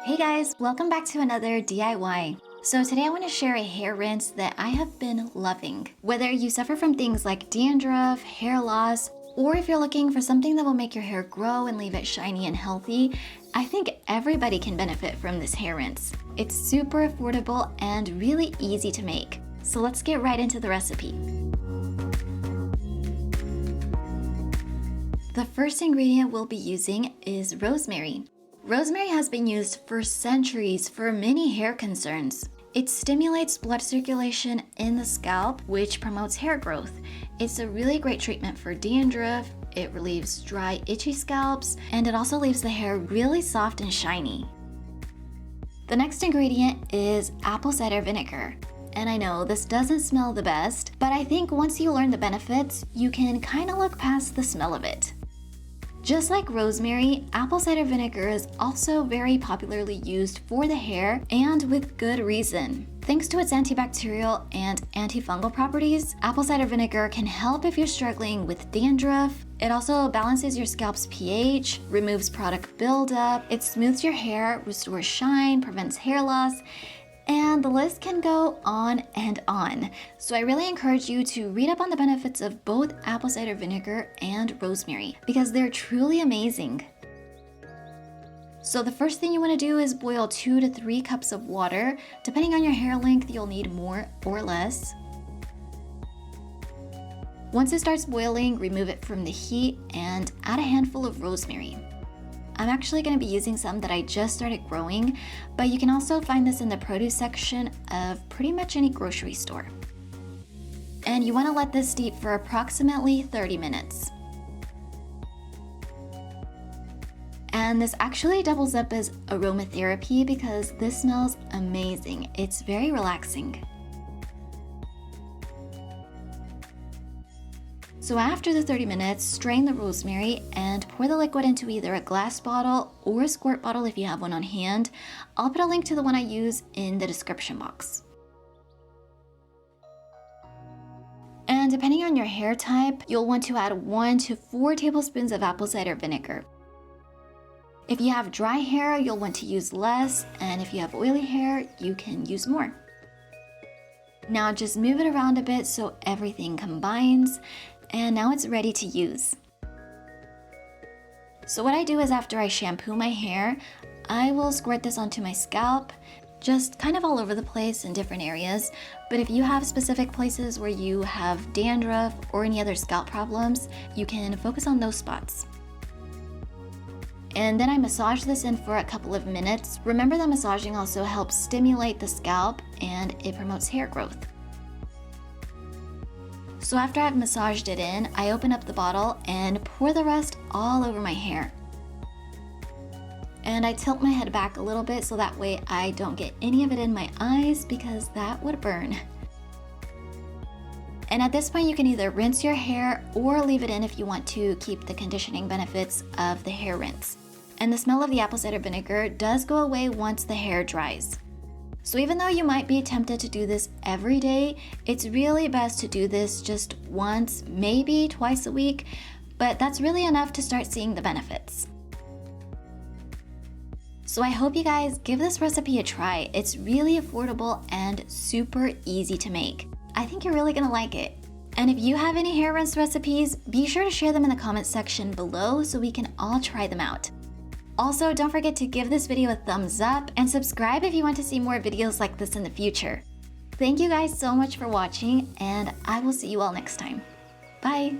Hey guys, welcome back to another DIY. So today I want to share a hair rinse that I have been loving. Whether you suffer from things like dandruff, hair loss, or if you're looking for something that will make your hair grow and leave it shiny and healthy, I think everybody can benefit from this hair rinse. It's super affordable and really easy to make. So let's get right into the recipe. The first ingredient we'll be using is rosemary. Rosemary has been used for centuries for many hair concerns. It stimulates blood circulation in the scalp, which promotes hair growth. It's a really great treatment for dandruff, it relieves dry, itchy scalps, and it also leaves the hair really soft and shiny. The next ingredient is apple cider vinegar. And I know this doesn't smell the best, but I think once you learn the benefits, you can kind of look past the smell of it. Just like rosemary, apple cider vinegar is also very popularly used for the hair, and with good reason. Thanks to its antibacterial and antifungal properties, apple cider vinegar can help if you're struggling with dandruff. It also balances your scalp's pH, removes product buildup, it smooths your hair, restores shine, prevents hair loss, and the list can go on and on. So I really encourage you to read up on the benefits of both apple cider vinegar and rosemary because they're truly amazing. So the first thing you want to do is boil 2 to 3 cups of water. Depending on your hair length, you'll need more or less. Once it starts boiling, remove it from the heat and add a handful of rosemary. I'm actually going to be using some that I just started growing, but you can also find this in the produce section of pretty much any grocery store. And you want to let this steep for approximately 30 minutes. And this actually doubles up as aromatherapy because this smells amazing. It's very relaxing. So after the 30 minutes, strain the rosemary and pour the liquid into either a glass bottle or a squirt bottle if you have one on hand. I'll put a link to the one I use in the description box. And depending on your hair type, you'll want to add 1 to 4 tablespoons of apple cider vinegar. If you have dry hair, you'll want to use less, and if you have oily hair, you can use more. Now just move it around a bit so everything combines. And now it's ready to use. So what I do is after I shampoo my hair, I will squirt this onto my scalp, just kind of all over the place in different areas. But if you have specific places where you have dandruff or any other scalp problems, you can focus on those spots. And then I massage this in for a couple of minutes. Remember that massaging also helps stimulate the scalp and it promotes hair growth. So after I've massaged it in, I open up the bottle and pour the rest all over my hair. And I tilt my head back a little bit so that way I don't get any of it in my eyes because that would burn. And at this point you can either rinse your hair or leave it in if you want to keep the conditioning benefits of the hair rinse. And the smell of the apple cider vinegar does go away once the hair dries. So even though you might be tempted to do this every day, it's really best to do this just once, maybe twice a week, but that's really enough to start seeing the benefits. So I hope you guys give this recipe a try. It's really affordable and super easy to make. I think you're really gonna like it. And if you have any hair rinse recipes, be sure to share them in the comments section below so we can all try them out. Also, don't forget to give this video a thumbs up and subscribe if you want to see more videos like this in the future. Thank you guys so much for watching, and I will see you all next time. Bye!